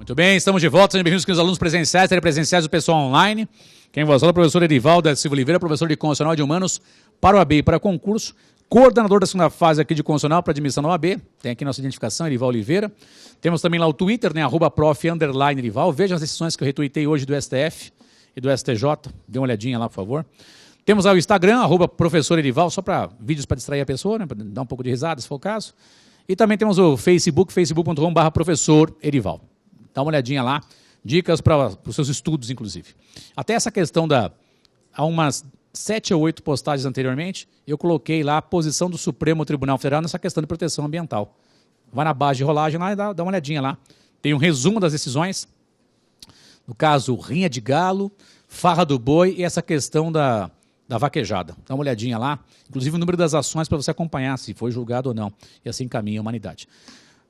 Muito bem, estamos de volta. Sejam bem-vindos, queridos alunos presenciais, telepresenciais do pessoal online. Quem vos fala é o professor Edivaldo da Silva Oliveira, professor de Constitucional de Humanos para o AB e para concurso, coordenador da segunda fase aqui de Constitucional para admissão no AB. Tem aqui nossa identificação, Edivaldo Oliveira. Temos também lá o Twitter, né, @prof_Edival. Veja as decisões que eu retuitei hoje do STF e do STJ. Dê uma olhadinha lá, por favor. Temos lá o Instagram, @professor Edival, só para vídeos para distrair a pessoa, né, para dar um pouco de risada, se for o caso. E também temos o Facebook, facebook.com/professor Edival. Dá uma olhadinha lá, dicas para os seus estudos, inclusive. Até essa questão há umas 7 ou 8 postagens anteriormente, eu coloquei lá a posição do Supremo Tribunal Federal nessa questão de proteção ambiental. Vai na base de rolagem lá e dá uma olhadinha lá. Tem um resumo das decisões, no caso, rinha de galo, farra do boi e essa questão da vaquejada. Dá uma olhadinha lá, inclusive o número das ações para você acompanhar se foi julgado ou não. E assim caminha a humanidade.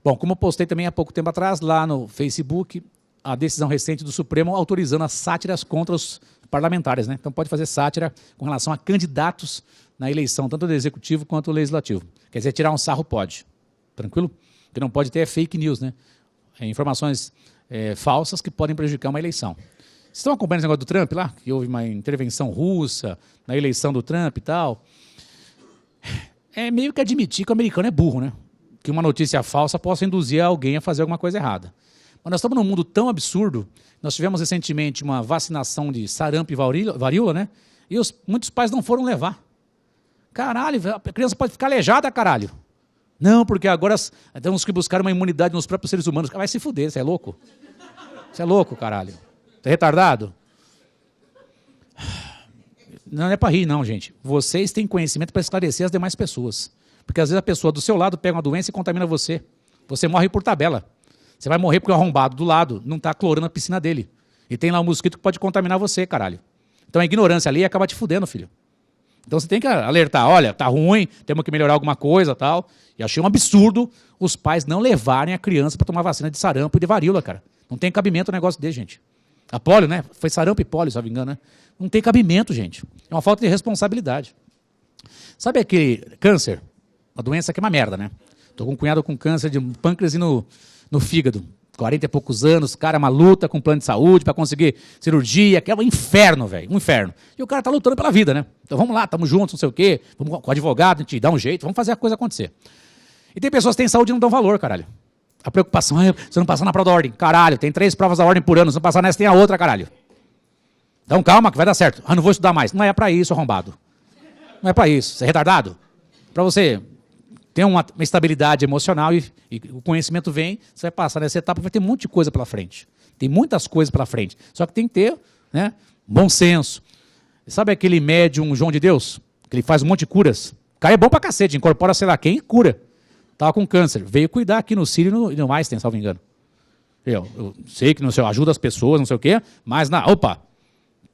Bom, como eu postei também há pouco tempo atrás, lá no Facebook, a decisão recente do Supremo autorizando as sátiras contra os parlamentares, né? Então pode fazer sátira com relação a candidatos na eleição, tanto do Executivo quanto do Legislativo. Quer dizer, tirar um sarro pode. Tranquilo? O que não pode ter é fake news, né? Informações falsas que podem prejudicar uma eleição. Vocês estão acompanhando esse negócio do Trump lá? Que houve uma intervenção russa na eleição do Trump e tal. É meio que admitir que o americano é burro, né? Que uma notícia falsa possa induzir alguém a fazer alguma coisa errada. Mas nós estamos num mundo tão absurdo, nós tivemos recentemente uma vacinação de sarampo e varíola, né? E muitos pais não foram levar. Caralho, a criança pode ficar aleijada, caralho. Não, porque agora temos que buscar uma imunidade nos próprios seres humanos. Vai se fuder, você é louco? Você é louco, caralho. Você é retardado? Não é para rir, não, gente. Vocês têm conhecimento para esclarecer as demais pessoas. Porque às vezes a pessoa do seu lado pega uma doença e contamina você. Você morre por tabela. Você vai morrer porque o arrombado do lado não está clorando a piscina dele. E tem lá um mosquito que pode contaminar você, caralho. Então a ignorância ali acaba te fudendo, filho. Então você tem que alertar, olha, tá ruim, temos que melhorar alguma coisa e tal. E achei um absurdo os pais não levarem a criança para tomar vacina de sarampo e de varíola, cara. Não tem cabimento o negócio desse, gente. A pólio, né? Foi sarampo e pólio, se não me engano, né? Não tem cabimento, gente. É uma falta de responsabilidade. Sabe aquele câncer? Uma doença que é uma merda, né? Tô com um cunhado com câncer de pâncreas e no fígado. 40 e poucos anos, cara, uma luta com plano de saúde para conseguir cirurgia, que é um inferno, velho, um inferno. E o cara tá lutando pela vida, né? Então vamos lá, tamo juntos, não sei o quê, vamos com o advogado, a gente dá um jeito, vamos fazer a coisa acontecer. E tem pessoas que têm saúde e não dão valor, caralho. A preocupação é, você não passar na prova da ordem. Caralho, tem 3 provas da ordem por ano, se não passar nessa, tem a outra, caralho. Então calma, que vai dar certo. Ah, não vou estudar mais. Não é para isso, arrombado. Não é para isso. Você é retardado? Para você ter uma estabilidade emocional e o conhecimento vem, você vai passar nessa etapa, vai ter um monte de coisa pela frente. Tem muitas coisas pela frente. Só que tem que ter, né, bom senso. Sabe aquele médium João de Deus? Que ele faz um monte de curas. O cara é bom pra cacete, incorpora sei lá quem e cura. Tava com câncer. Veio cuidar aqui no Sírio e no Einstein, salvo engano. Eu sei que não sei, ajuda as pessoas, não sei o quê, mas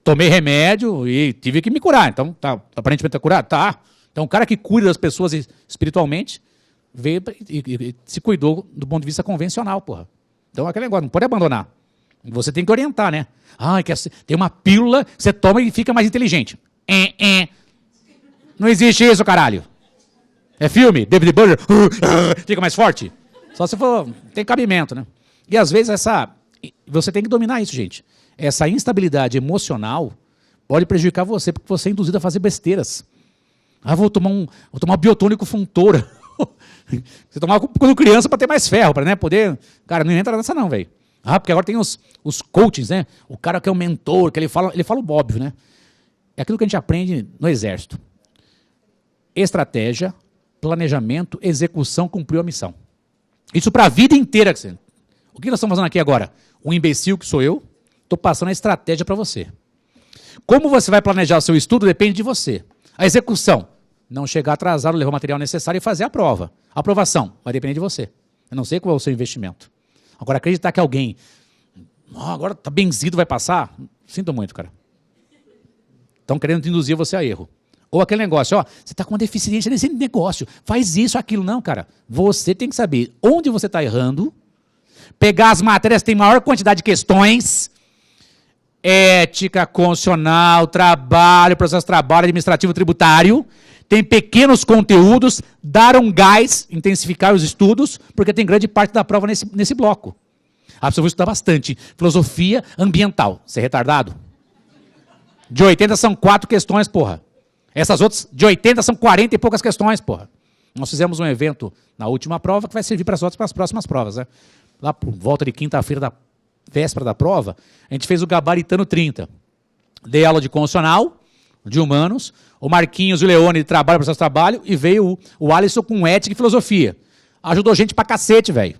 tomei remédio e tive que me curar. Então, aparentemente tá curado? Tá. Então, o cara que cuida das pessoas espiritualmente veio e se cuidou do ponto de vista convencional, porra. Então, aquele negócio, não pode abandonar. Você tem que orientar, né? Tem uma pílula, você toma e fica mais inteligente. Não existe isso, caralho. É filme, David Bowie, fica mais forte. Só se for, tem cabimento, né? E às vezes você tem que dominar isso, gente. Essa instabilidade emocional pode prejudicar você, porque você é induzido a fazer besteiras. Vou tomar um biotônico Funtora. Você tomava quando criança para ter mais ferro, para, né, poder... Cara, não entra nessa não, velho. Porque agora tem os coachings, né? O cara que é o mentor, que ele fala o óbvio, né? É aquilo que a gente aprende no exército. Estratégia, planejamento, execução, cumpriu a missão. Isso para a vida inteira. O que nós estamos fazendo aqui agora? Um imbecil que sou eu, estou passando a estratégia para você. Como você vai planejar o seu estudo depende de você. A execução, não chegar atrasado, levar o material necessário e fazer a prova. A aprovação, vai depender de você. Eu não sei qual é o seu investimento. Agora, acreditar que alguém, agora está benzido, vai passar, sinto muito, cara. Estão querendo induzir você a erro. Ou aquele negócio, você está com uma deficiência nesse negócio, faz isso, aquilo. Não, cara, você tem que saber onde você está errando, pegar as matérias que têm maior quantidade de questões, ética, constitucional, trabalho, processo de trabalho, administrativo, tributário, tem pequenos conteúdos, dar um gás, intensificar os estudos, porque tem grande parte da prova nesse bloco. Ah, eu vou estudar bastante. Filosofia ambiental. Você é retardado? De 80 são 4 questões, porra. Essas outras, de 80 são 40 e poucas questões, porra. Nós fizemos um evento na última prova que vai servir para as próximas provas, né? Lá por volta de quinta-feira da véspera da prova, a gente fez o Gabaritano 30. Dei aula de constitucional, de humanos, o Marquinhos e o Leone de trabalho para o seu trabalho, e veio o Alisson com ética e filosofia. Ajudou gente pra cacete, velho.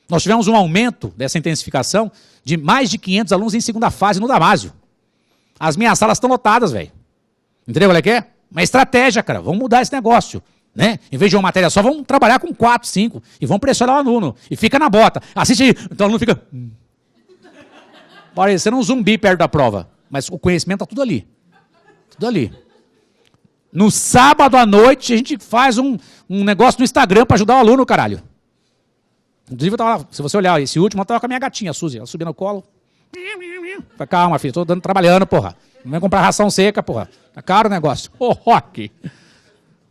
Nós tivemos um aumento dessa intensificação de mais de 500 alunos em segunda fase no Damásio. As minhas salas estão lotadas, velho. Entendeu qual é que é? Uma estratégia, cara. Vamos mudar esse negócio. Né? Em vez de uma matéria só, vamos trabalhar com 4, 5. E vamos pressionar o aluno. E fica na bota. Assiste aí. Então o aluno fica... parecendo um zumbi perto da prova. Mas o conhecimento está tudo ali. Tudo ali. No sábado à noite, a gente faz um negócio no Instagram para ajudar o aluno, caralho. Inclusive, eu tava, se você olhar esse último, eu estava com a minha gatinha, a Suzy. Ela subia no colo. Calma, filho. Estou trabalhando, porra. Não vem comprar ração seca, porra. Tá caro o negócio. Ô, Roque.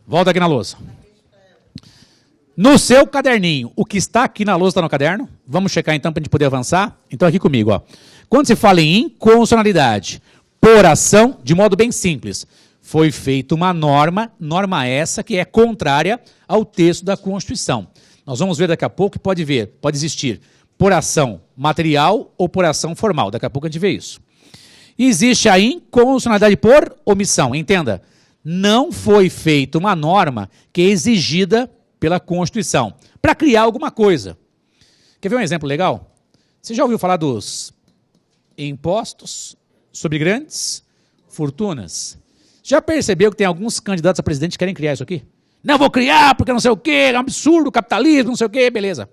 Volta aqui na lousa. No seu caderninho, o que está aqui na lousa está no caderno? Vamos checar então para a gente poder avançar? Então aqui comigo, ó. Quando se fala em inconstitucionalidade por ação, de modo bem simples, foi feita uma norma essa que é contrária ao texto da Constituição. Nós vamos ver daqui a pouco que pode existir por ação material ou por ação formal. Daqui a pouco a gente vê isso. Existe a inconstitucionalidade por omissão. Entenda, não foi feita uma norma que é exigida pela Constituição para criar alguma coisa. Quer ver um exemplo legal? Você já ouviu falar dos impostos sobre grandes fortunas? Já percebeu que tem alguns candidatos a presidente que querem criar isso aqui? Não, vou criar porque não sei o quê, é um absurdo, capitalismo, não sei o quê, beleza.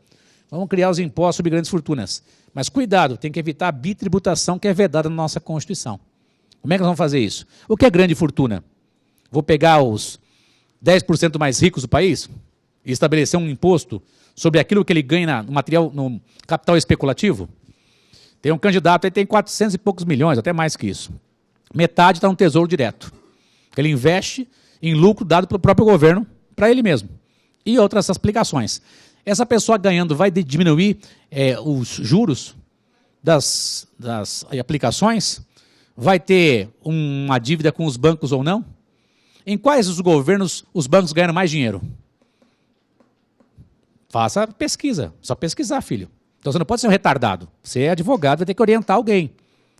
Vamos criar os impostos sobre grandes fortunas. Mas cuidado, tem que evitar a bitributação que é vedada na nossa Constituição. Como é que nós vamos fazer isso? O que é grande fortuna? Vou pegar os 10% mais ricos do país e estabelecer um imposto sobre aquilo que ele ganha no material, no capital especulativo? Tem um candidato aí que tem 400 e poucos milhões, até mais que isso. Metade está no Tesouro Direto. Ele investe em lucro dado pelo próprio governo para ele mesmo. E outras aplicações. Essa pessoa ganhando vai diminuir os juros das aplicações? Vai ter uma dívida com os bancos ou não? Em quais os governos os bancos ganham mais dinheiro? Faça pesquisa. Só pesquisar, filho. Então você não pode ser um retardado. Você é advogado, vai ter que orientar alguém.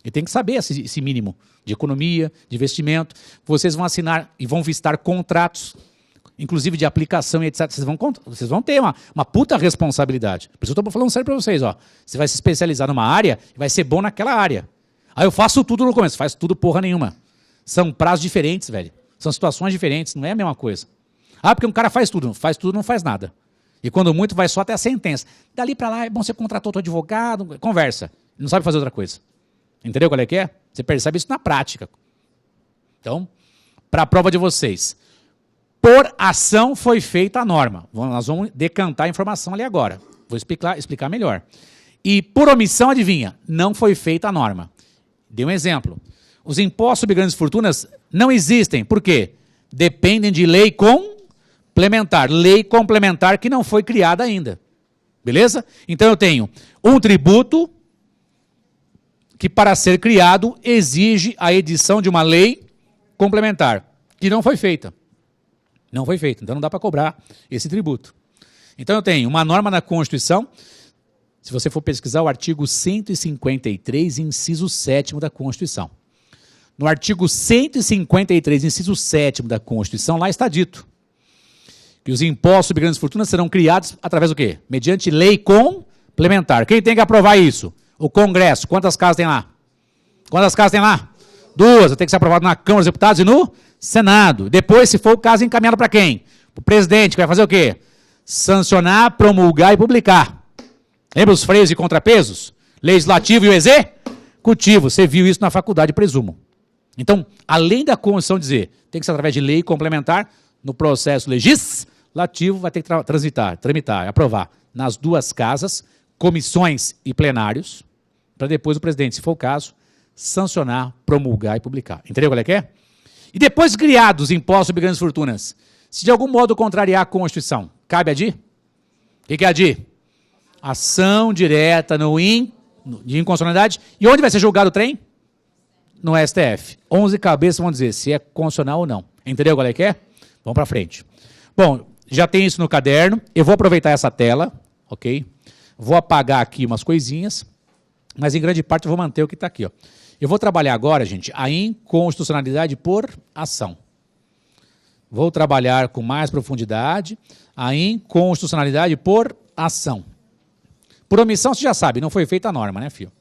E tem que saber esse mínimo de economia, de investimento. Vocês vão assinar e vão vistar contratos, inclusive de aplicação e etc. Vocês vão ter uma puta responsabilidade. Por isso eu estou falando sério para vocês. Ó. Você vai se especializar numa área e vai ser bom naquela área. Aí eu faço tudo no começo. Faz tudo porra nenhuma. São prazos diferentes, velho. São situações diferentes. Não é a mesma coisa. Ah, porque um cara faz tudo, não faz nada. E quando muito, vai só até a sentença. Dali para lá, é bom, você contratou outro advogado, conversa. Não sabe fazer outra coisa. Entendeu qual é que é? Você percebe isso na prática. Então, para a prova de vocês, por ação foi feita a norma. Nós vamos decantar a informação ali agora. Vou explicar melhor. E por omissão, adivinha, não foi feita a norma. Dei um exemplo. Os impostos sobre grandes fortunas não existem. Por quê? Dependem de lei complementar. Lei complementar que não foi criada ainda. Beleza? Então eu tenho um tributo que, para ser criado, exige a edição de uma lei complementar, que não foi feita. Não foi feita, então não dá para cobrar esse tributo. Então eu tenho uma norma na Constituição, se você for pesquisar o artigo 153, inciso 7º da Constituição. No artigo 153, inciso 7º da Constituição, lá está dito que os impostos sobre grandes fortunas serão criados através do quê? Mediante lei complementar. Quem tem que aprovar isso? O Congresso. Quantas casas tem lá? Quantas casas tem lá? 2. Tem que ser aprovado na Câmara dos Deputados e no Senado. Depois, se for o caso, encaminhado para quem? O presidente, que vai fazer o quê? Sancionar, promulgar e publicar. Lembra os freios e contrapesos? Legislativo e o executivo. Você viu isso na faculdade, presumo. Então, além da Constituição dizer, tem que ser através de lei complementar, no processo legislativo vai ter que tramitar, aprovar nas 2 casas, comissões e plenários, para depois o presidente, se for o caso, sancionar, promulgar e publicar. Entendeu qual é que é? E depois criados impostos sobre grandes fortunas, se de algum modo contrariar a Constituição, cabe a DI? O que é a DI? Ação direta de inconstitucionalidade. E onde vai ser julgado o trem? No STF. 11 cabeças vão dizer se é constitucional ou não. Entendeu qual é que é? Vamos para frente. Bom, já tem isso no caderno. Eu vou aproveitar essa tela, ok? Vou apagar aqui umas coisinhas, mas em grande parte eu vou manter o que está aqui, ó. Eu vou trabalhar agora, gente, a inconstitucionalidade por ação. Vou trabalhar com mais profundidade a inconstitucionalidade por ação. Por omissão, você já sabe, não foi feita a norma, né, filho?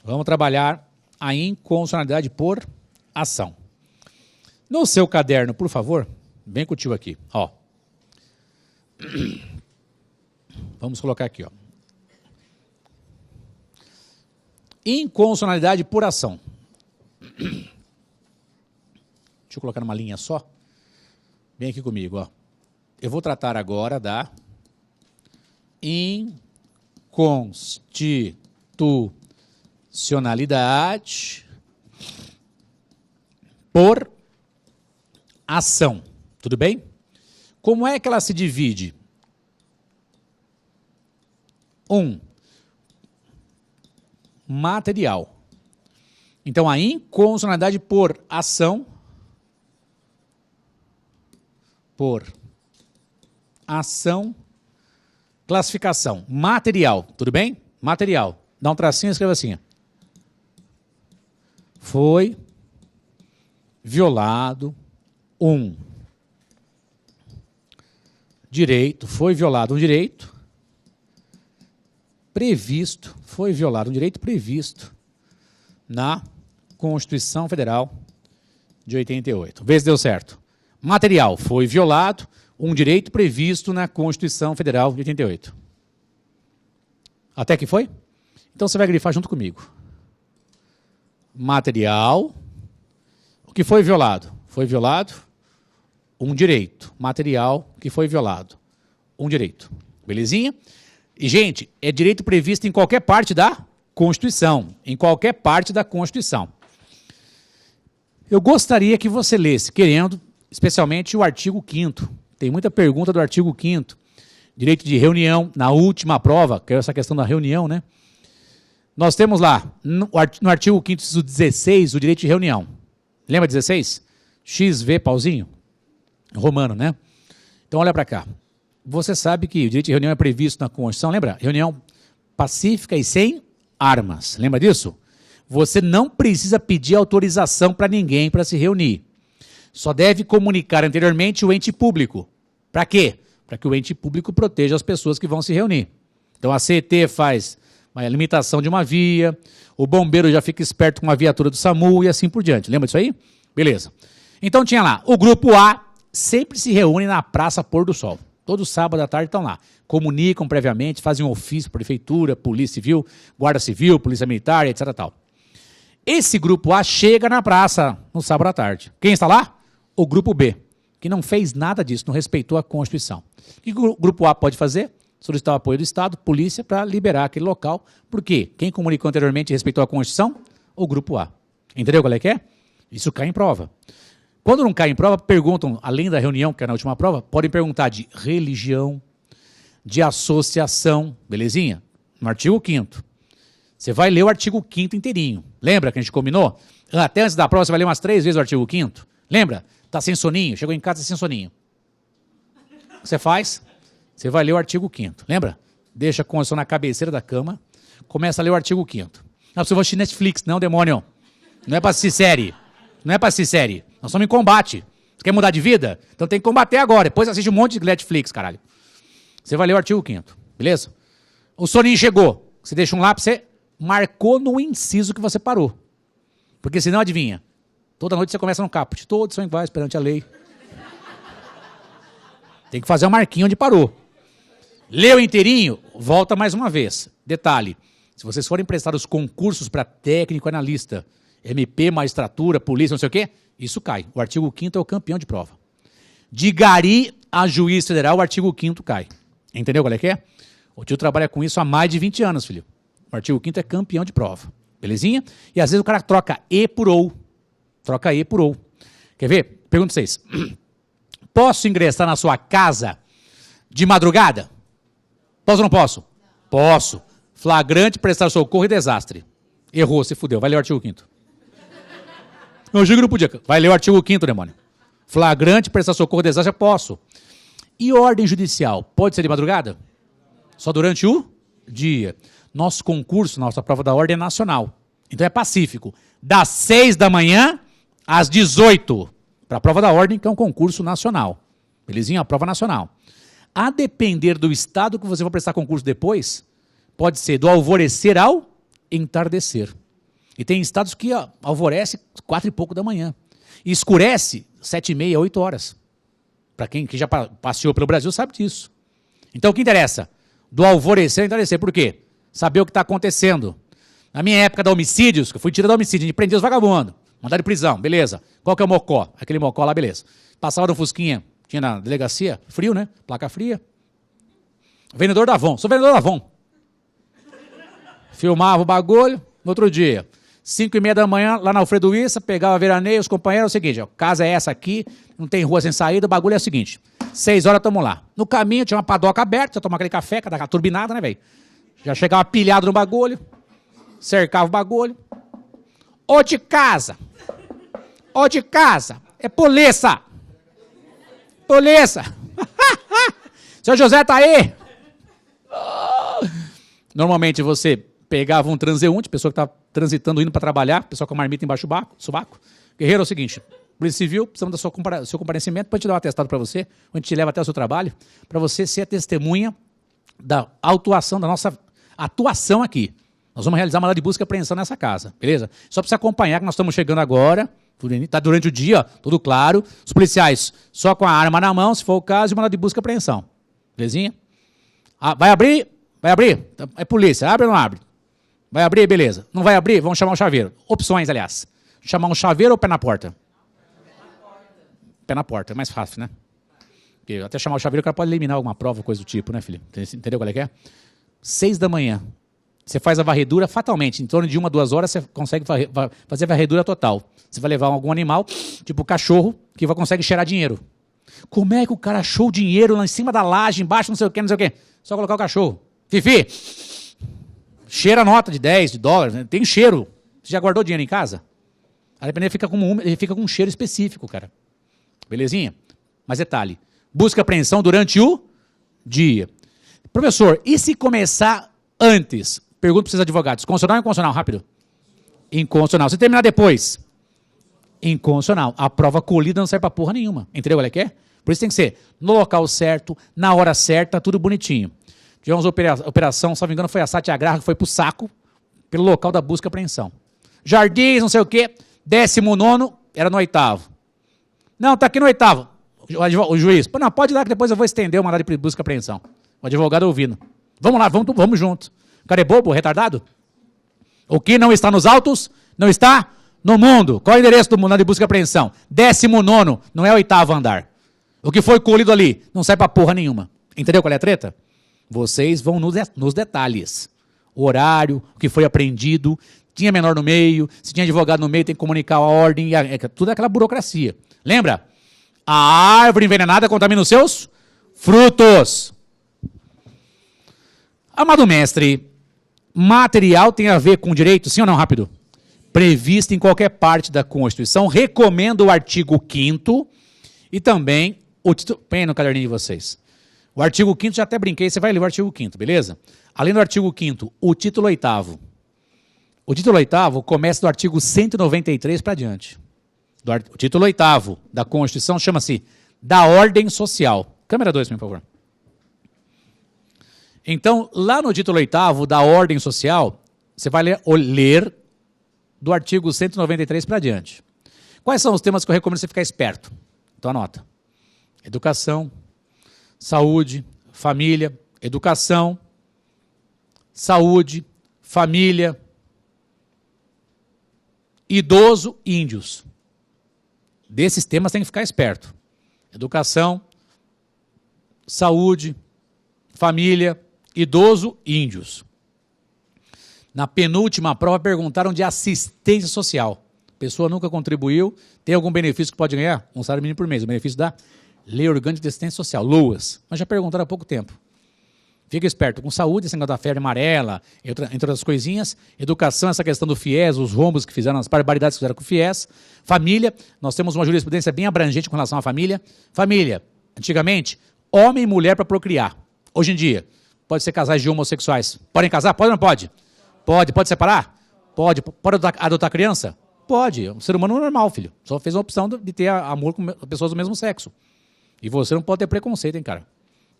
Vamos trabalhar a inconstitucionalidade por ação. No seu caderno, por favor, vem com o tio aqui, ó. Vamos colocar aqui, ó. Inconstitucionalidade por ação. Deixa eu colocar numa linha só. Vem aqui comigo, ó. Eu vou tratar agora da inconstitucionalidade por ação. Tudo bem? Como é que ela se divide? Material. Então, a inconstitucionalidade por ação, classificação, material, tudo bem? Material. Dá um tracinho e escreva assim. Foi violado um direito, foi violado um direito previsto na Constituição Federal de 88. Vê se deu certo. Material, foi violado um direito previsto na Constituição Federal de 88. Até que foi? Então você vai grifar junto comigo. Material, o que foi violado? Foi violado um direito. Material, que foi violado um direito. Belezinha? E, gente, é direito previsto em qualquer parte da Constituição. Em qualquer parte da Constituição. Eu gostaria que você lesse, querendo, especialmente o artigo 5º. Tem muita pergunta do artigo 5º. Direito de reunião, na última prova, que é essa questão da reunião, né? Nós temos lá, no artigo 5º, inciso 16, o direito de reunião. Lembra 16? XV, pauzinho? Romano, né? Então, olha para cá. Você sabe que o direito de reunião é previsto na Constituição, lembra? Reunião pacífica e sem armas. Lembra disso? Você não precisa pedir autorização para ninguém para se reunir. Só deve comunicar anteriormente o ente público. Para quê? Para que o ente público proteja as pessoas que vão se reunir. Então, a CET faz a limitação de uma via, o bombeiro já fica esperto com a viatura do SAMU e assim por diante. Lembra disso aí? Beleza. Então, tinha lá, o grupo A sempre se reúne na Praça Pôr do Sol. Todo sábado à tarde estão lá. Comunicam previamente, fazem um ofício, prefeitura, polícia civil, guarda civil, polícia militar, etc. Tal. Esse grupo A chega na praça no sábado à tarde. Quem está lá? O grupo B, que não fez nada disso, não respeitou a Constituição. O que o grupo A pode fazer? Solicitar o apoio do Estado, polícia, para liberar aquele local. Por quê? Quem comunicou anteriormente e respeitou a Constituição? O grupo A. Entendeu qual é que é? Isso cai em prova. Quando não cai em prova, perguntam, além da reunião, que é na última prova, podem perguntar de religião, de associação, belezinha? No artigo 5º. Você vai ler o artigo 5º inteirinho. Lembra que a gente combinou? Até antes da prova, você vai ler umas 3 vezes o artigo 5º. Lembra? Tá sem soninho, chegou em casa sem soninho. O que você faz? Você vai ler o artigo 5º. Lembra? Deixa a Constituição na cabeceira da cama, começa a ler o artigo 5º. Não, você vai assistir Netflix, não, demônio. Não é para assistir série. Não é para assistir série. Nós estamos em combate. Você quer mudar de vida? Então tem que combater agora. Depois assiste um monte de Netflix, caralho. Você vai ler o artigo 5º, beleza? O soninho chegou. Você deixa um lápis, você marcou no inciso que você parou. Porque senão, adivinha, toda noite você começa no caput. Todos são iguais perante a lei. Tem que fazer uma marquinha onde parou. Leu inteirinho, volta mais uma vez. Detalhe, se vocês forem prestar os concursos para técnico analista, MP, magistratura, polícia, não sei o quê, isso cai. O artigo 5º é o campeão de prova. De gari a juiz federal, o artigo 5º cai. Entendeu qual é que é? O tio trabalha com isso há mais de 20 anos, filho. O artigo 5º é campeão de prova. Belezinha? E às vezes o cara troca E por OU. Troca E por OU. Quer ver? Pergunto pra vocês. Posso ingressar na sua casa De madrugada? Posso ou não posso? Posso. Flagrante, prestar socorro e desastre. Errou, se fudeu. Vai ler o artigo 5º. Eu digo que não podia. Vai ler o artigo 5º, demônio. Flagrante, prestar socorro e desastre, posso. E ordem judicial? Pode ser de madrugada? Só durante o dia. Nosso concurso, nossa prova da ordem é nacional. Então é pacífico. Das 6 da manhã às 18. Para a prova da ordem, que é um concurso nacional. Belezinha? A prova nacional. A depender do estado que você vai prestar concurso depois, pode ser do alvorecer ao entardecer. E tem estados que alvorece 4 e pouco da manhã. E escurece 7h30, 8 horas. Para quem que já passeou pelo Brasil sabe disso. Então o que interessa? Do alvorecer ao entardecer. Por quê? Saber o que está acontecendo. Na minha época da homicídios, que eu fui tirado do homicídio, a gente prendia os vagabundos. Mandaram de prisão, beleza. Qual que é o mocó? Aquele mocó lá, beleza. Passava no Fusquinha, tinha na delegacia, frio, né? Placa fria. Vendedor da Avon, sou vendedor da Avon. Filmava o bagulho, no outro dia. 5h30 da manhã, lá na Alfredo Issa, pegava veraneio, os companheiros, é o seguinte, ó, casa é essa aqui, não tem rua sem saída, o bagulho é o seguinte, 6 horas estamos lá. No caminho tinha uma padoca aberta, você tomava aquele café, aquela turbinada, né, velho? Já chegava pilhado no bagulho, cercava o bagulho. Ô de casa, é polícia. Polícia. Seu José tá aí? Normalmente você pegava um transeunte, pessoa que está transitando, indo para trabalhar, pessoa com a marmita embaixo do sovaco. Guerreiro, é o seguinte, Polícia Civil, precisamos do seu comparecimento para a gente dar um atestado para você, a gente te leva até o seu trabalho, para você ser a testemunha da atuação, da nossa atuação aqui. Nós vamos realizar uma mandado de busca e apreensão nessa casa, beleza? Só para você acompanhar que nós estamos chegando agora, está durante o dia, tudo claro, os policiais só com a arma na mão, se for o caso, e mandado de busca e apreensão. Belezinha? Vai abrir? Vai abrir? É polícia, abre ou não abre? Vai abrir, beleza. Não vai abrir? Vamos chamar um chaveiro. Opções, aliás. Chamar um chaveiro ou pé na porta? Pé na porta, é mais fácil, né? Porque até chamar o chaveiro, o cara pode eliminar alguma prova, coisa do tipo, né, filho? Entendeu qual é que é? 6 da manhã. Você faz a varredura fatalmente. Em torno de 1, 2 horas, você consegue fazer a varredura total. Você vai levar algum animal, tipo cachorro, que consegue cheirar dinheiro. Como é que o cara achou o dinheiro lá em cima da laje, embaixo, não sei o quê, não sei o quê? Só colocar o cachorro. Fifi, cheira a nota de 10, de dólar, né? Tem cheiro. Você já guardou dinheiro em casa? A depender ele fica com um cheiro específico, cara. Belezinha? Mas detalhe, busca apreensão durante o dia. Professor, e se começar antes? Pergunta para os advogados. Constitucional ou inconstitucional? Rápido. Inconstitucional. Se terminar depois? Inconstitucional. A prova colhida não serve para porra nenhuma. Entendeu qual é que é? Por isso tem que ser no local certo, na hora certa, tudo bonitinho. Tivemos operação, se não me engano, foi a Satyagraha, que foi pro saco, pelo local da busca e apreensão. Jardins, não sei o quê, 19º, era no 8º. Não, tá aqui no 8º. O juiz, não, pode ir lá que depois eu vou estender o mandado de busca e apreensão. O advogado ouvindo. Vamos lá, vamos junto. O cara é bobo, retardado? O que não está nos autos, não está no mundo. Qual é o endereço do mandado de busca e apreensão? 19º, não é 8º andar. O que foi colhido ali não sai pra porra nenhuma. Entendeu qual é a treta? Vocês vão nos detalhes. O horário, o que foi apreendido, tinha menor no meio, se tinha advogado no meio, tem que comunicar a ordem, tudo aquela burocracia. Lembra? A árvore envenenada contamina os seus frutos. Amado mestre, material tem a ver com direito, sim ou não? Rápido. Previsto em qualquer parte da Constituição. Recomendo o artigo 5º e também o título. Põe no caderninho de vocês. O artigo 5º, já até brinquei, você vai ler o artigo 5º, beleza? Além do artigo 5º, o título 8º. O título 8º começa do artigo 193 para diante. O título 8º da Constituição chama-se da Ordem Social. Câmera 2, por favor. Então, lá no título 8º da Ordem Social, você vai ler do artigo 193 para diante. Quais são os temas que eu recomendo você ficar esperto? Então anota. Educação, saúde, família, educação, saúde, família, idoso e índios. Desses temas tem que ficar esperto. Educação, saúde, família, idoso e índios. Na penúltima prova perguntaram de assistência social. A pessoa nunca contribuiu, tem algum benefício que pode ganhar? Um salário mínimo por mês, o benefício da Lei Orgânica de Assistência Social, LOAS. Mas já perguntaram há pouco tempo. Fica esperto, com saúde, esse negócio da febre amarela, entre outras coisinhas, educação, essa questão do FIES, os rombos que fizeram, as barbaridades que fizeram com o FIES, família, nós temos uma jurisprudência bem abrangente com relação à família. Família, antigamente, homem e mulher para procriar. Hoje em dia, pode ser casais de homossexuais. Podem casar? Pode ou não pode? Pode. Pode separar? Pode. Pode adotar criança? Pode. Um ser humano normal, filho. Só fez a opção de ter amor com pessoas do mesmo sexo. E você não pode ter preconceito, hein, cara?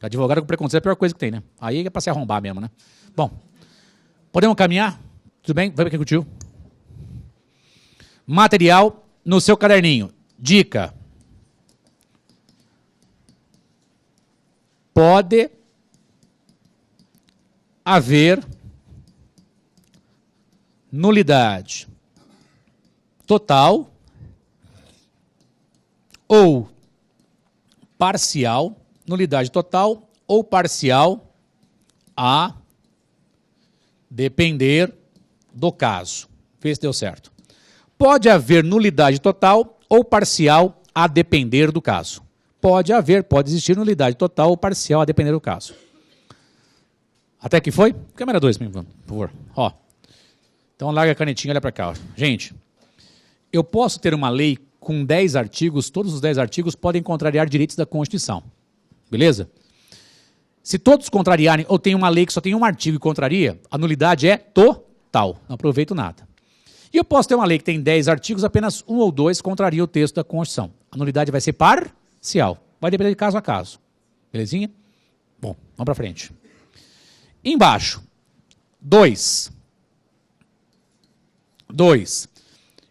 Advogado com preconceito é a pior coisa que tem, né? Aí é pra se arrombar mesmo, né? Bom, podemos caminhar? Tudo bem? Vamos aqui com o tio. Material no seu caderninho. Dica. Pode haver nulidade total ou parcial, nulidade total ou parcial, a depender do caso. Vê se deu certo. Pode haver nulidade total ou parcial, a depender do caso. Pode existir nulidade total ou parcial, a depender do caso. Até que foi? Câmera 2, por favor. Ó. Então larga a canetinha, olha para cá. Ó. Gente, eu posso ter uma lei com 10 artigos, todos os 10 artigos podem contrariar direitos da Constituição. Beleza? Se todos contrariarem, ou tem uma lei que só tem um artigo e contraria, a nulidade é total. Não aproveito nada. E eu posso ter uma lei que tem 10 artigos, apenas um ou dois contraria o texto da Constituição. A nulidade vai ser parcial. Vai depender de caso a caso. Belezinha? Bom, vamos para frente. Embaixo. 2.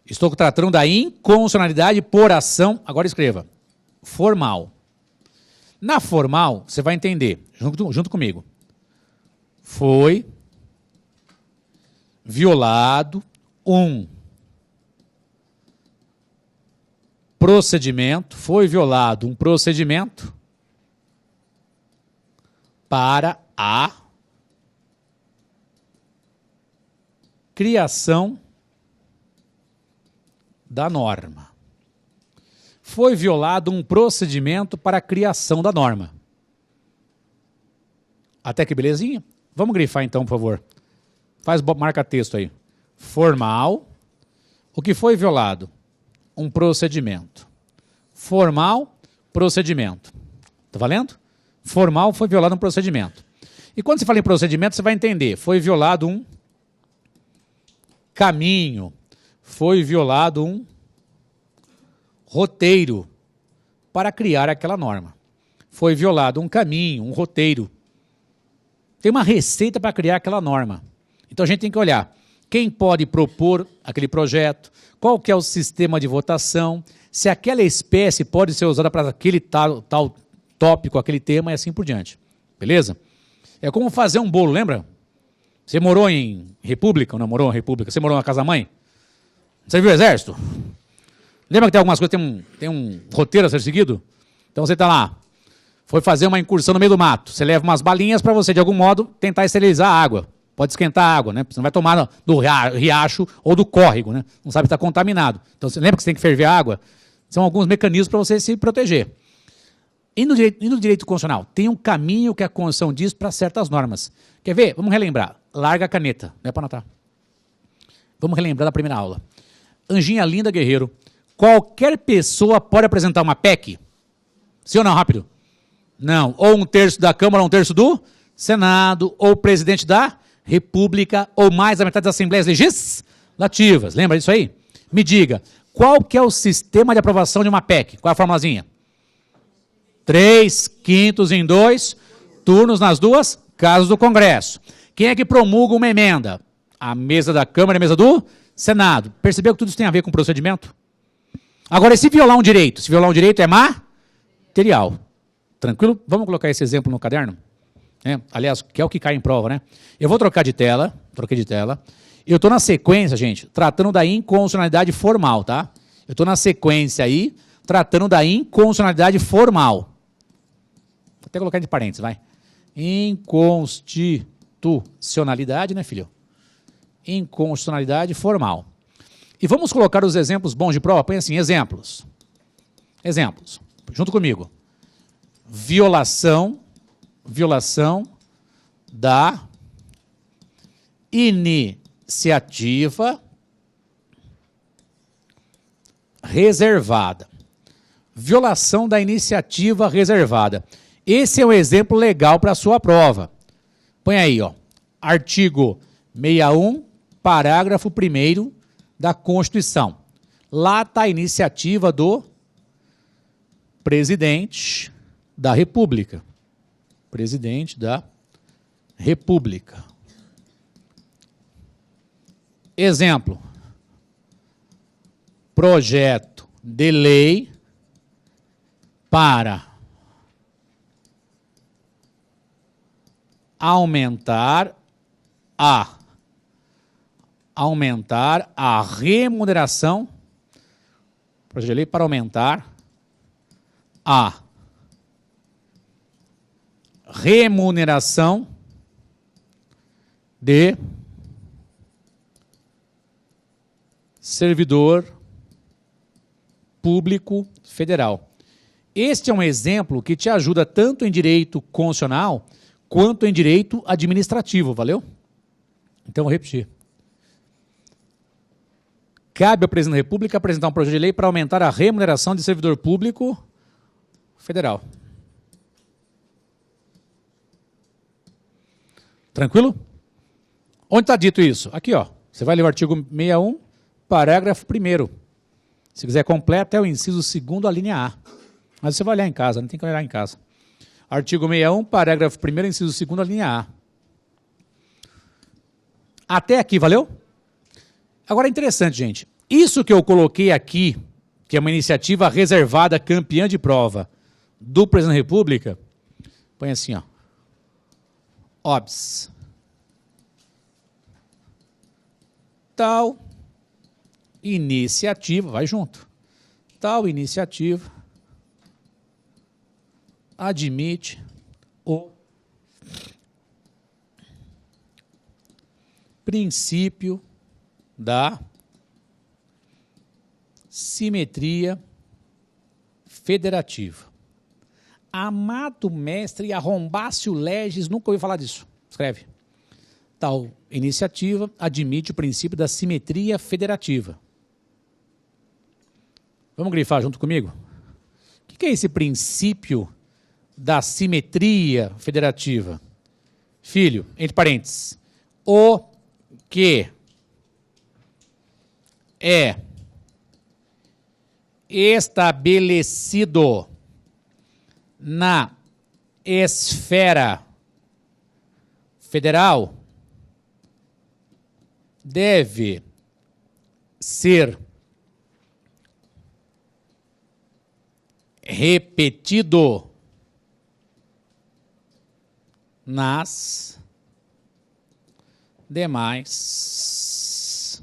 Estou tratando da inconstitucionalidade por ação, agora escreva, formal. Na formal, você vai entender, junto comigo, foi violado um procedimento para a criação da norma. Foi violado um procedimento para a criação da norma. Até que belezinha? Vamos grifar então, por favor. Marca texto aí. Formal. O que foi violado? Um procedimento. Formal, procedimento. Tá valendo? Formal, foi violado um procedimento. E quando você fala em procedimento, você vai entender. Foi violado um caminho. Foi violado um roteiro para criar aquela norma. Foi violado um caminho, um roteiro. Tem uma receita para criar aquela norma. Então a gente tem que olhar quem pode propor aquele projeto, qual que é o sistema de votação, se aquela espécie pode ser usada para aquele tal tópico, aquele tema e assim por diante. Beleza? É como fazer um bolo, lembra? Você morou em República ou não morou em República? Você morou na casa-mãe? Você viu o Exército? Lembra que tem algumas coisas, tem um roteiro a ser seguido? Então você está lá, foi fazer uma incursão no meio do mato. Você leva umas balinhas para você, de algum modo, tentar esterilizar a água. Pode esquentar a água, né? Você não vai tomar do riacho ou do córrego, né? Não sabe se está contaminado. Então você lembra que você tem que ferver a água? São alguns mecanismos para você se proteger. E no direito constitucional? Tem um caminho que a Constituição diz para certas normas. Quer ver? Vamos relembrar. Larga a caneta, não é para anotar. Vamos relembrar da primeira aula. Anjinha Linda Guerreiro. Qualquer pessoa pode apresentar uma PEC? Sim ou não? Rápido. Não. Ou um terço da Câmara, ou um terço do Senado, ou o presidente da República, ou mais da metade das Assembleias Legislativas. Lembra disso aí? Me diga, qual que é o sistema de aprovação de uma PEC? Qual é a formulazinha? 3/5 em 2 turnos nas duas casas do Congresso. Quem é que promulga uma emenda? A mesa da Câmara e a mesa do Senado. Percebeu que tudo isso tem a ver com procedimento? Agora, e se violar um direito? Se violar um direito é material. Tranquilo? Vamos colocar esse exemplo no caderno? Aliás, que é o que cai em prova, né? Eu vou trocar de tela, troquei de tela. Eu estou na sequência, gente, tratando da inconstitucionalidade formal, tá? Eu estou na sequência aí, tratando da inconstitucionalidade formal. Vou até colocar entre parênteses, vai. Inconstitucionalidade, né, filho? Inconstitucionalidade formal. E vamos colocar os exemplos bons de prova. Põe assim, exemplos. Exemplos. Junto comigo. violação da iniciativa reservada. Violação da iniciativa reservada. Esse é um exemplo legal para a sua prova. Põe aí, ó, artigo 61, parágrafo 1º da Constituição. Lá está a iniciativa do presidente da República. Presidente da República. Exemplo. Projeto de lei para aumentar a remuneração. Projeto de lei para aumentar a remuneração de servidor público federal. Este é um exemplo que te ajuda tanto em direito constitucional quanto em direito administrativo, valeu? Então, vou repetir. Cabe ao presidente da República apresentar um projeto de lei para aumentar a remuneração de servidor público federal. Tranquilo? Onde está dito isso? Aqui, ó. Você vai ler o artigo 61, parágrafo 1º. Se quiser completo, é o inciso 2º, a linha A. Mas você vai olhar em casa, não tem que olhar em casa. Artigo 61, parágrafo 1º, inciso 2º, a linha A. Até aqui, valeu? Agora é interessante, gente. Isso que eu coloquei aqui, que é uma iniciativa reservada campeã de prova do presidente da República, põe assim, ó. OBS. Tal iniciativa, vai junto. Tal iniciativa admite o princípio da simetria federativa. Amado mestre Arrombácio Legis, nunca ouvi falar disso. Escreve. Tal iniciativa admite o princípio da simetria federativa. Vamos grifar junto comigo? O que é esse princípio da simetria federativa? Filho, entre parênteses, o que é estabelecido na esfera federal deve ser repetido nas demais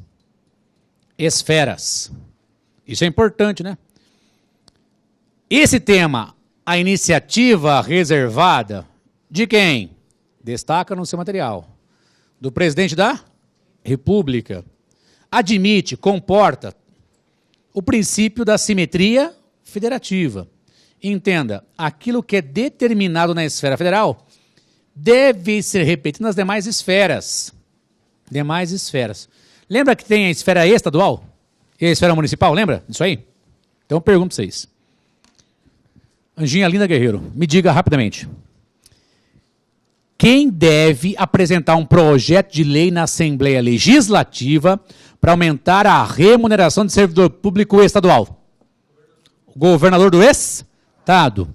esferas. Isso é importante, né? Esse tema, a iniciativa reservada, de quem? Destaca no seu material. Do presidente da República. Admite, comporta o princípio da simetria federativa. Entenda, aquilo que é determinado na esfera federal deve ser repetido nas demais esferas. Demais esferas. Lembra que tem a esfera estadual e a esfera municipal? Lembra disso aí? Então eu pergunto para vocês. Anjinha Linda Guerreiro, me diga rapidamente. Quem deve apresentar um projeto de lei na Assembleia Legislativa para aumentar a remuneração de servidor público estadual? O governador do Estado.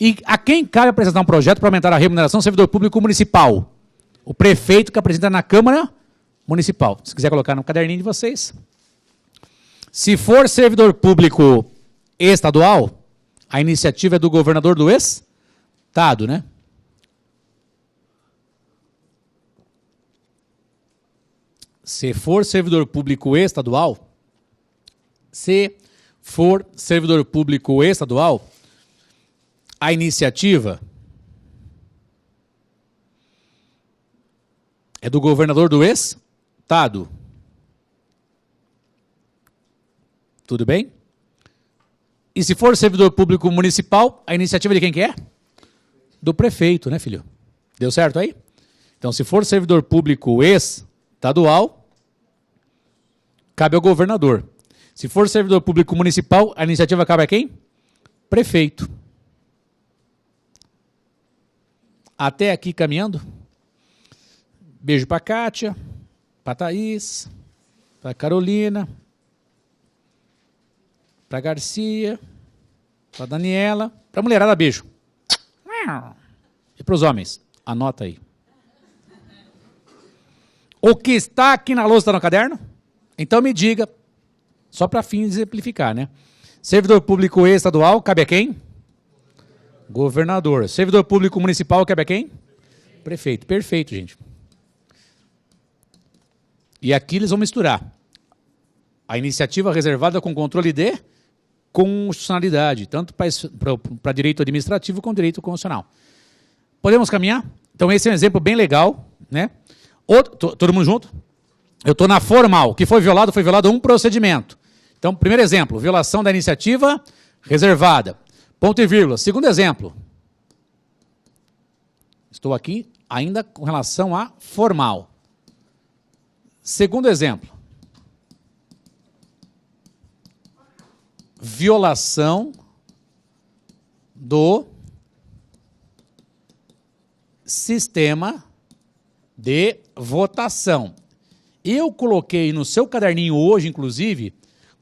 E a quem cabe apresentar um projeto para aumentar a remuneração do servidor público municipal? O prefeito que apresenta na Câmara Municipal. Se quiser colocar no caderninho de vocês. Se for servidor público estadual, a iniciativa é do governador do Estado, né? Se for servidor público estadual, a iniciativa é do governador do Estado. Tudo bem? E se for servidor público municipal, a iniciativa de quem que é? do prefeito, né, filho? Deu certo aí? Então, se for servidor público estadual, cabe ao governador. Se for servidor público municipal, a iniciativa cabe a quem? Prefeito. Até aqui caminhando. Beijo para a Kátia, para a Thaís, para a Carolina, para a Garcia, para a Daniela, para a mulherada, beijo. E para os homens, anota aí. O que está aqui na lousa está no caderno? Então me diga, só para fim de exemplificar, né? Servidor público estadual, cabe a quem? Governador. Servidor público municipal, cabe a quem? Prefeito. Perfeito, gente. E aqui eles vão misturar a iniciativa reservada com controle de constitucionalidade, tanto para direito administrativo como direito constitucional. Podemos caminhar? Então esse é um exemplo bem legal, né? Todo mundo junto? Eu estou na formal. O que foi violado um procedimento. Então, primeiro exemplo, violação da iniciativa reservada. Ponto e vírgula. Segundo exemplo. Estou aqui ainda com relação a formal. Segundo exemplo. Violação do sistema de votação. Eu coloquei no seu caderninho hoje, inclusive,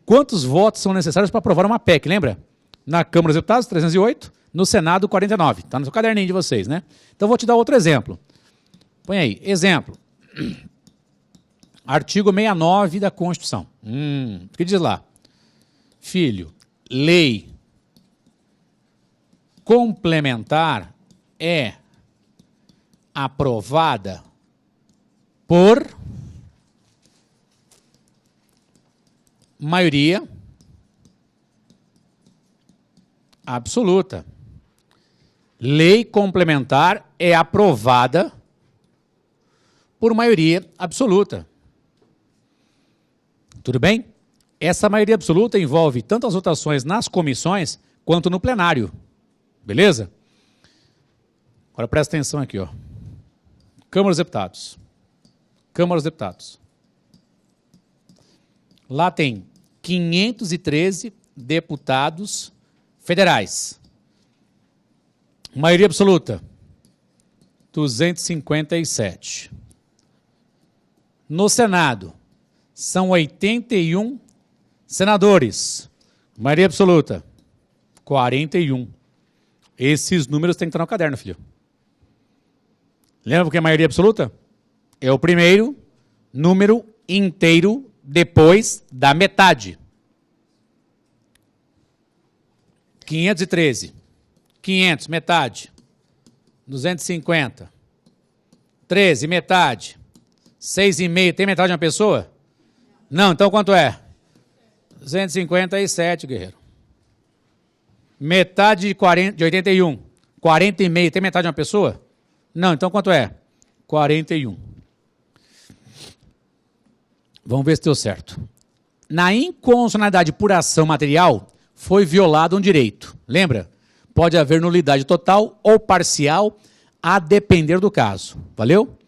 quantos votos são necessários para aprovar uma PEC, lembra? Na Câmara dos Deputados, 308, no Senado, 49. Está no seu caderninho de vocês, né? Então, vou te dar outro exemplo. Põe aí, exemplo. Artigo 69 da Constituição. O que diz lá? Filho, lei complementar é aprovada por maioria absoluta. Lei complementar é aprovada por maioria absoluta. Tudo bem? Essa maioria absoluta envolve tanto as votações nas comissões quanto no plenário. Beleza? Agora presta atenção aqui, ó. Câmara dos Deputados. Câmara dos Deputados. Lá tem 513 deputados federais. Maioria absoluta, 257. No Senado, são 81 senadores. Maioria absoluta, 41. Esses números têm que estar no caderno, filho. Lembra o que é maioria absoluta? É o primeiro número inteiro depois da metade. 513. 500, metade. 250. 13, metade. 6,5, tem metade de uma pessoa? Não, então quanto é? 257, guerreiro. Metade de 81. 40,5, tem metade de uma pessoa? Não, então quanto é? 41. Vamos ver se deu certo. Na inconstitucionalidade por ação material, foi violado um direito. Lembra? Pode haver nulidade total ou parcial, a depender do caso. Valeu?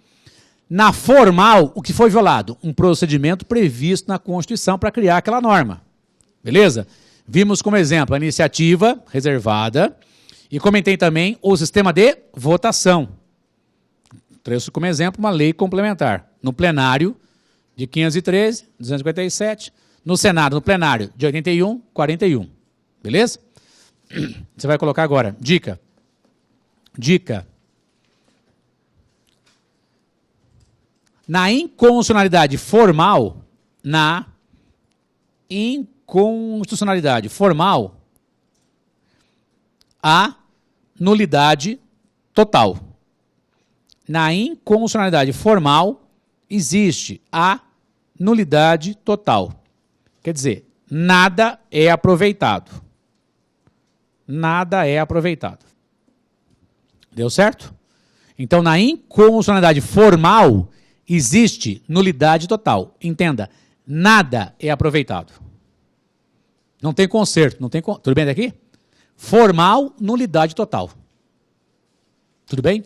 Na formal, o que foi violado? Um procedimento previsto na Constituição para criar aquela norma. Beleza? Vimos como exemplo a iniciativa reservada e comentei também o sistema de votação. Trouxe como exemplo uma lei complementar. No plenário, de 513, 257. No Senado, no plenário, de 81, 41. Beleza? Você vai colocar agora. Dica. Dica. Na inconstitucionalidade formal, há nulidade total. Na inconstitucionalidade formal, existe a nulidade total. Quer dizer, nada é aproveitado. Nada é aproveitado. Deu certo? Então, na inconstitucionalidade formal, existe nulidade total. Entenda, nada é aproveitado. Não tem conserto. Tudo bem daqui? Formal, nulidade total. Tudo bem?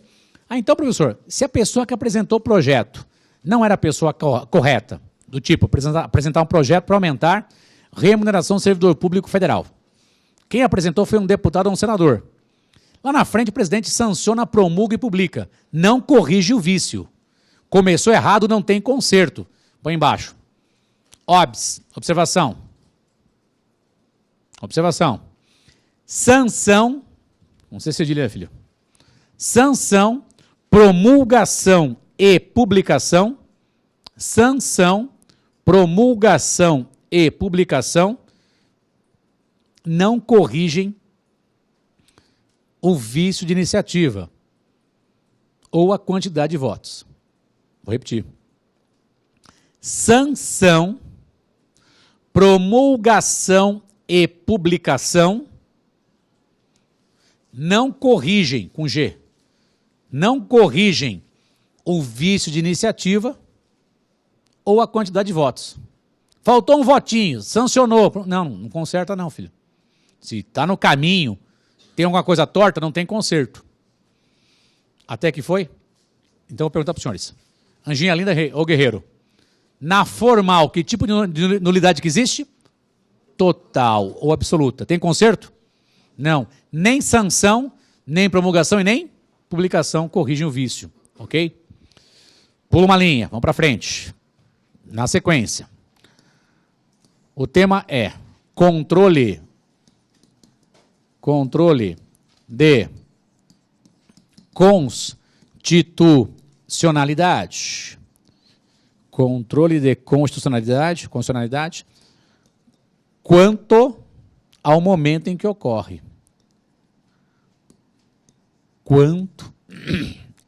Ah, então, professor, se a pessoa que apresentou o projeto não era a pessoa correta, do tipo, apresentar um projeto para aumentar remuneração do servidor público federal. Quem apresentou foi um deputado ou um senador. Lá na frente, o presidente sanciona, promulga e publica. Não corrige o vício. Começou errado, não tem conserto. Põe embaixo. Observação. Observação. Sanção, não sei se cedilha, filho. Sanção, promulgação e publicação. Sanção, promulgação e publicação não corrigem o vício de iniciativa ou a quantidade de votos. Vou repetir. Sanção, promulgação e publicação não corrigem, com G, não corrigem o vício de iniciativa ou a quantidade de votos. Faltou um votinho, sancionou. Não, não conserta não, filho. Se está no caminho, tem alguma coisa torta, não tem conserto. Até que foi? Então eu vou perguntar para os senhores. Anjinha linda ou guerreiro? Na formal, que tipo de nulidade que existe? Total ou absoluta. Tem conserto? Não. Nem sanção, nem promulgação e nem publicação corrigem o vício. Ok? Pula uma linha, vamos para frente. Na sequência. O tema é controle de constitucionalidade. Controle de constitucionalidade, quanto ao momento em que ocorre. Quanto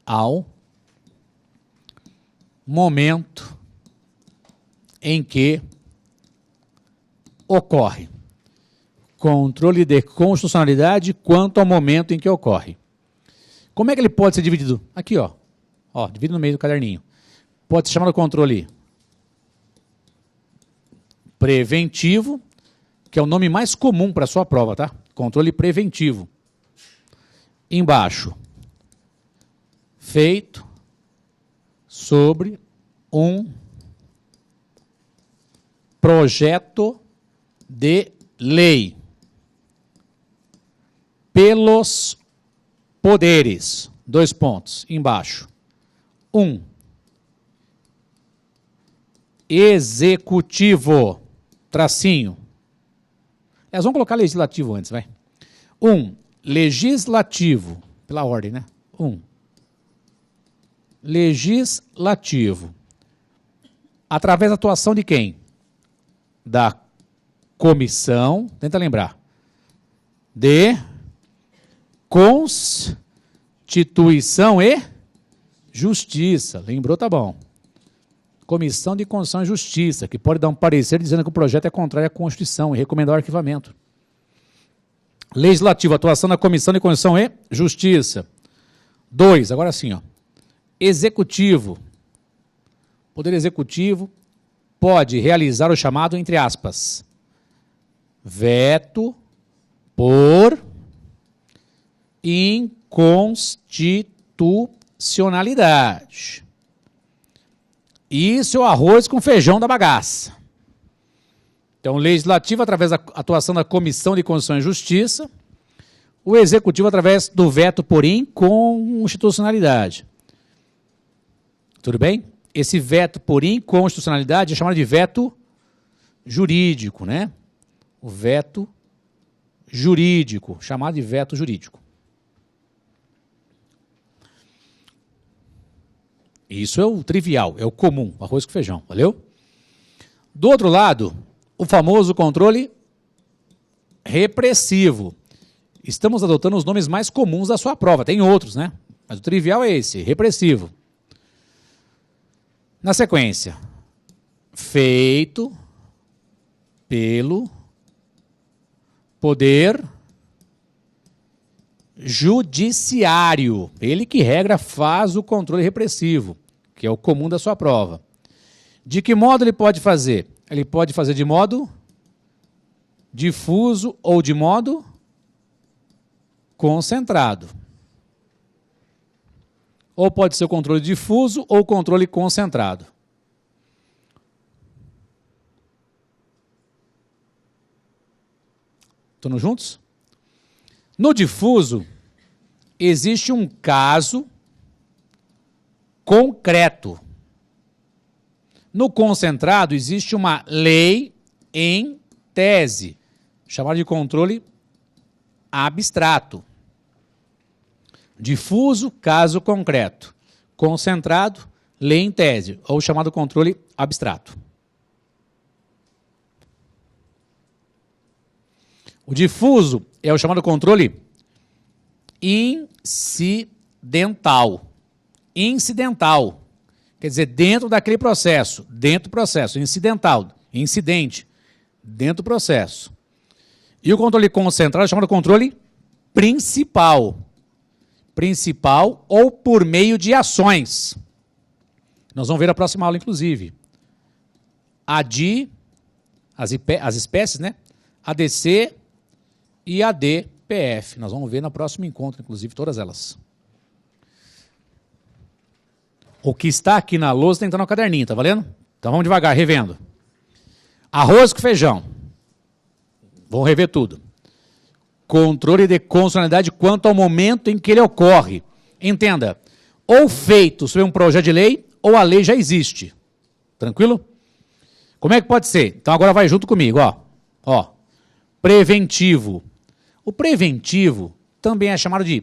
ao momento em que ocorre. Controle de constitucionalidade quanto ao momento em que ocorre. Como é que ele pode ser dividido? Aqui, ó. Ó, divide no meio do caderninho. Pode ser chamado controle preventivo, que é o nome mais comum para a sua prova, tá? Controle preventivo. Embaixo. Feito sobre um projeto de lei pelos poderes. 2 pontos. Embaixo. 1. Executivo. Tracinho. Vamos colocar legislativo antes, vai. 1. Legislativo. Pela ordem, né? 1. Legislativo. Através da atuação de quem? Da comissão, tenta lembrar, de Constituição e Justiça. Lembrou, tá bom. Comissão de Constituição e Justiça, que pode dar um parecer dizendo que o projeto é contrário à Constituição e recomendar o arquivamento. Legislativo, atuação da Comissão de Constituição e Justiça. 2, agora sim, ó. Executivo. Poder Executivo pode realizar o chamado, entre aspas, veto por inconstitucionalidade. Isso é o arroz com feijão da bagaça. Então, o Legislativo, através da atuação da Comissão de Constituição e Justiça, o Executivo, através do veto por inconstitucionalidade. Tudo bem? Esse veto por inconstitucionalidade é chamado de veto jurídico, né? O veto jurídico, chamado de veto jurídico. Isso é o trivial, é o comum, arroz com feijão, valeu? Do outro lado, o famoso controle repressivo. Estamos adotando os nomes mais comuns da sua prova, tem outros, né? Mas o trivial é esse, repressivo. Na sequência, feito pelo Poder Judiciário. Ele que regra faz o controle repressivo, que é o comum da sua prova. De que modo ele pode fazer? Ele pode fazer de modo difuso ou de modo concentrado. ou pode ser o controle difuso ou controle concentrado. Estamos juntos? No difuso, existe um caso concreto. No concentrado, existe uma lei em tese, chamada de controle abstrato. Difuso, caso concreto. Concentrado, lei em tese, ou chamado controle abstrato. O difuso é o chamado controle incidental. Incidental. Quer dizer, dentro daquele processo. Dentro do processo. Incidental. Incidente. Dentro do processo. E o controle concentrado é chamado controle principal. Principal ou por meio de ações. Nós vamos ver na próxima aula, inclusive. As espécies, né? ADC e ADPF. Nós vamos ver no próximo encontro, inclusive, todas elas. O que está aqui na lousa tem que estar no caderninho, tá valendo? Então vamos devagar, revendo. Arroz com feijão. Vamos rever tudo. Controle de constitucionalidade quanto ao momento em que ele ocorre. Entenda, ou feito sobre um projeto de lei, ou a lei já existe. Tranquilo? Como é que pode ser? Então agora vai junto comigo, ó. Preventivo. O preventivo também é chamado de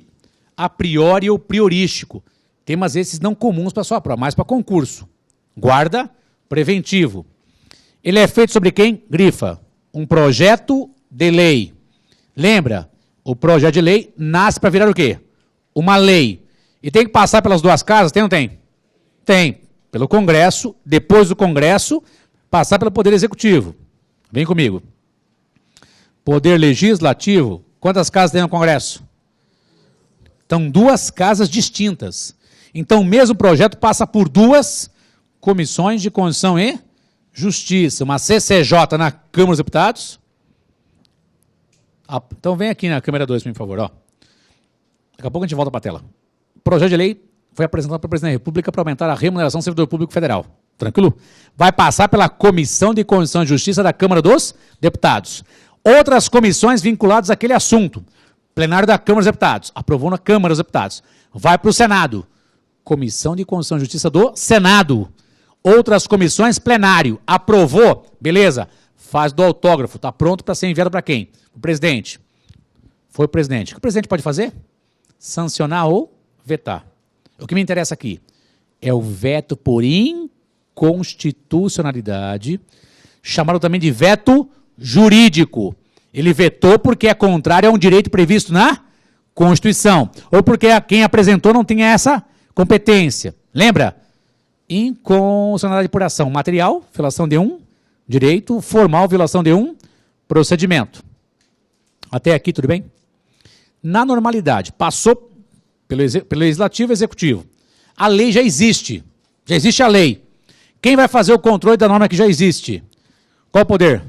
a priori ou priorístico. Temas esses não comuns para sua prova, mas para concurso. Guarda, preventivo. Ele é feito sobre quem? Grifa. Um projeto de lei. Lembra? O projeto de lei nasce para virar o quê? Uma lei. E tem que passar pelas duas casas? Tem ou não tem? Tem. Pelo Congresso, depois do Congresso, passar pelo Poder Executivo. Vem comigo. Poder Legislativo, quantas casas tem no Congresso? Então, duas casas distintas. Então, o mesmo projeto passa por duas comissões de Constituição e Justiça. Uma CCJ na Câmara dos Deputados. Então, vem aqui na câmera 2, por favor. Daqui a pouco a gente volta para a tela. O projeto de lei foi apresentado para o Presidente da República para aumentar a remuneração do servidor público federal. Tranquilo? Vai passar pela Comissão de Constituição e Justiça da Câmara dos Deputados. Outras comissões vinculadas àquele assunto. Plenário da Câmara dos Deputados. Aprovou na Câmara dos Deputados. Vai para o Senado. Comissão de Constituição e Justiça do Senado. Outras comissões, plenário. Aprovou. Beleza. Faz do autógrafo. Está pronto para ser enviado para quem? O presidente. Foi o presidente. O que o presidente pode fazer? Sancionar ou vetar. O que me interessa aqui é o veto por inconstitucionalidade, chamado também de veto jurídico. Ele vetou porque é contrário a um direito previsto na Constituição. Ou porque quem apresentou não tinha essa competência. Lembra? Inconstitucionalidade por ação material, violação de um direito, formal, violação de um procedimento. Até aqui, tudo bem? Na normalidade, passou pelo Legislativo e Executivo. A lei já existe. Já existe a lei. Quem vai fazer o controle da norma que já existe? Qual o poder?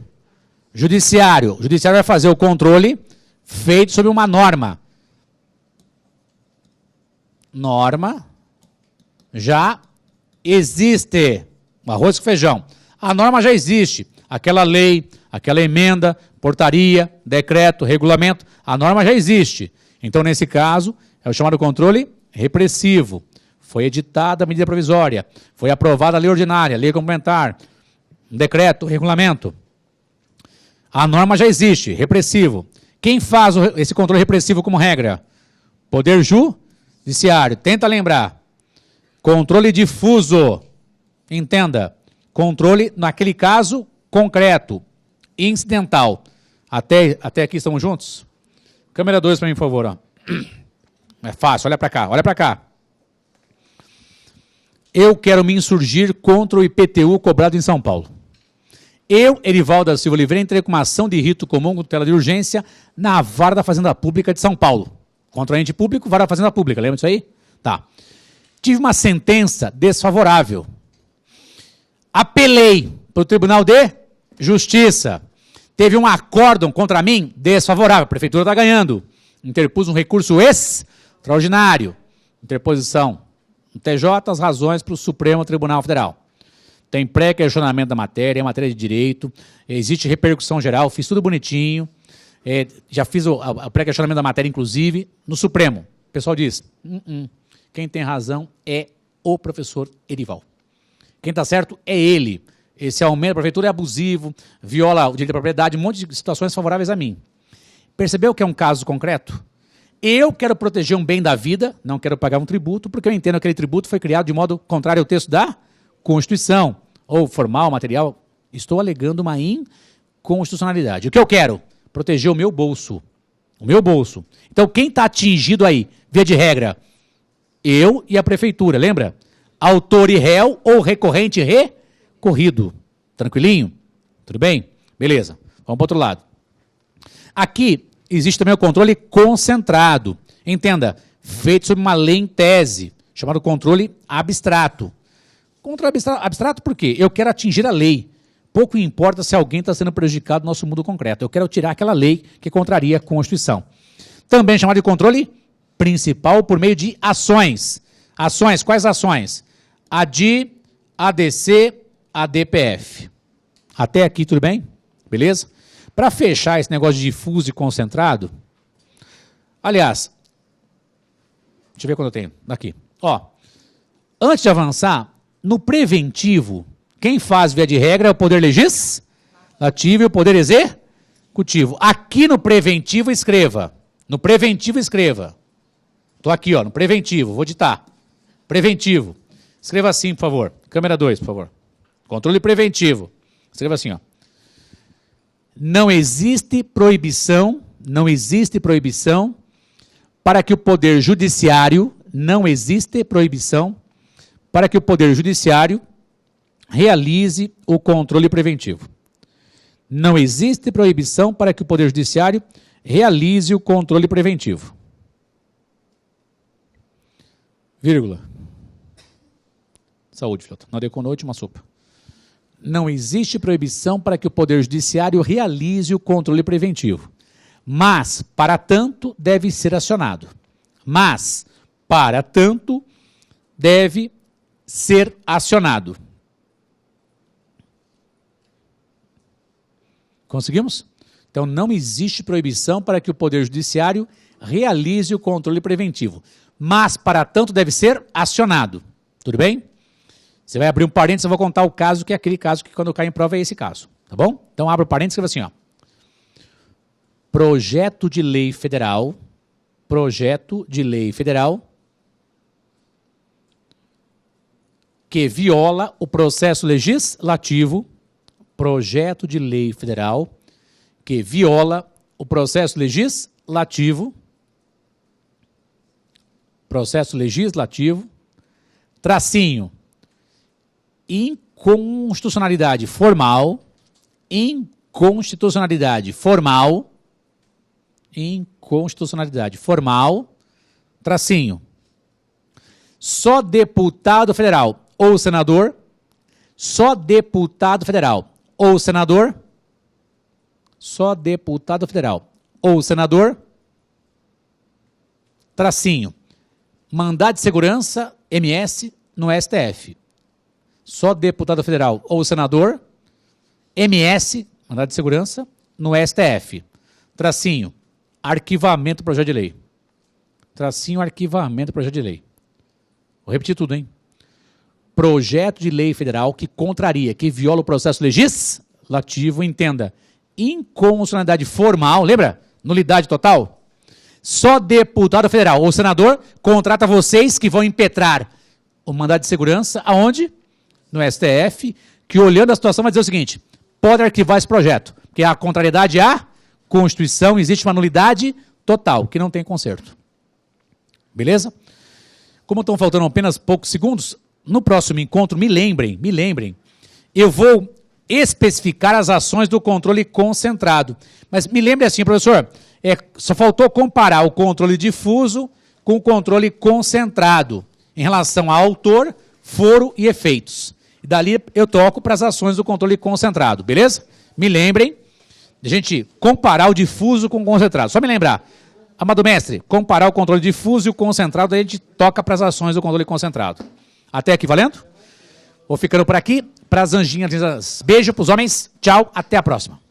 Judiciário. O Judiciário vai fazer o controle feito sobre uma norma. Norma já existe. Arroz com feijão. A norma já existe. Aquela lei, aquela emenda, portaria, decreto, regulamento, a norma já existe. Então, nesse caso, é o chamado controle repressivo. Foi editada a medida provisória, foi aprovada a lei ordinária, lei complementar, decreto, regulamento. A norma já existe, repressivo. Quem faz esse controle repressivo como regra? Poder Judiciário. Tenta lembrar. Controle difuso. Entenda. Controle, naquele caso, concreto, incidental. Até aqui estamos juntos? Câmera 2 para mim, por favor. É fácil, olha para cá, olha para cá. Eu quero me insurgir contra o IPTU cobrado em São Paulo. Eu, Erivaldo da Silva Oliveira, entrei com uma ação de rito comum com tutela de urgência na Vara da Fazenda Pública de São Paulo. Contra o ente público, Vara da Fazenda Pública, lembra disso aí? Tá. Tive uma sentença desfavorável. Apelei para o Tribunal de Justiça. Teve um acórdão contra mim desfavorável. A Prefeitura está ganhando. Interpus um recurso extraordinário. Interposição no TJ, as razões para o Supremo Tribunal Federal. Tem pré-questionamento da matéria, é matéria de direito, existe repercussão geral, fiz tudo bonitinho, já fiz o pré-questionamento da matéria, inclusive, no Supremo. O pessoal diz, quem tem razão é o professor Edival. Quem está certo é ele. Esse aumento da prefeitura é abusivo, viola o direito da propriedade, um monte de situações favoráveis a mim. Percebeu que é um caso concreto? Eu quero proteger um bem da vida, não quero pagar um tributo, porque eu entendo que aquele tributo foi criado de modo contrário ao texto da Constituição, ou formal, material. Estou alegando uma inconstitucionalidade. O que eu quero? Proteger o meu bolso. O meu bolso. Então, quem está atingido aí, via de regra? Eu e a prefeitura, lembra? Autor e réu ou recorrente recorrido. Tranquilinho? Tudo bem? Beleza. Vamos para o outro lado. Aqui existe também o controle concentrado. Entenda, feito sob uma lei em tese, chamado controle abstrato. Controle abstrato por quê? Eu quero atingir a lei. Pouco importa se alguém está sendo prejudicado no nosso mundo concreto. Eu quero tirar aquela lei que contraria a Constituição. Também chamado de controle principal por meio de ações. Ações, quais ações? ADI, ADC, ADPF. Até aqui tudo bem? Beleza? Para fechar esse negócio de difuso e concentrado, aliás, deixa eu ver quando eu tenho, daqui. Ó, antes de avançar, no preventivo, quem faz via de regra é o poder legislativo e o poder executivo. Aqui no preventivo escreva. No preventivo escreva. Estou aqui, ó, no preventivo, vou ditar. Preventivo. Escreva assim, por favor. Câmera 2, por favor. Controle preventivo. Escreva assim, ó. Não existe proibição para que o Poder Judiciário, realize o controle preventivo. Não existe proibição para que o Poder Judiciário realize o controle preventivo. Vírgula. Saúde, filhote. Não deu com noite, uma sopa. Não existe proibição para que o Poder Judiciário realize o controle preventivo. Mas, para tanto, deve ser acionado. Mas, para tanto, deve ser acionado. Conseguimos? Então, não existe proibição para que o Poder Judiciário realize o controle preventivo. Mas, para tanto, deve ser acionado. Tudo bem? Você vai abrir um parênteses, eu vou contar o caso, que é aquele caso que quando cai em prova é esse caso. Tá bom? Então, abre o parênteses e escreva assim, ó. Projeto de lei federal, que viola o processo legislativo, projeto de lei federal, que viola o processo legislativo, tracinho, inconstitucionalidade formal, tracinho, só deputado federal ou senador, tracinho, mandado de segurança, MS, no STF. Só deputado federal ou senador, MS, mandado de segurança, no STF. Tracinho, arquivamento do projeto de lei. Vou repetir tudo, hein? Projeto de lei federal que contraria, que viola o processo legislativo, entenda, inconstitucionalidade formal, lembra? Nulidade total. Só deputado federal ou senador contrata vocês que vão impetrar o mandado de segurança, aonde? No STF, que olhando a situação vai dizer o seguinte, pode arquivar esse projeto, porque a contrariedade à Constituição, existe uma nulidade total, que não tem conserto. Beleza? Como estão faltando apenas poucos segundos, no próximo encontro, me lembrem, eu vou especificar as ações do controle concentrado. Mas me lembre assim, professor, só faltou comparar o controle difuso com o controle concentrado, em relação a autor, foro e efeitos. E dali eu toco para as ações do controle concentrado, beleza? Me lembrem de a gente comparar o difuso com o concentrado. Só me lembrar, Amado mestre, comparar o controle difuso e o concentrado, a gente toca para as ações do controle concentrado. Até aqui, valendo? Vou ficando por aqui. Para as anjinhas, beijo para os homens. Tchau, até a próxima.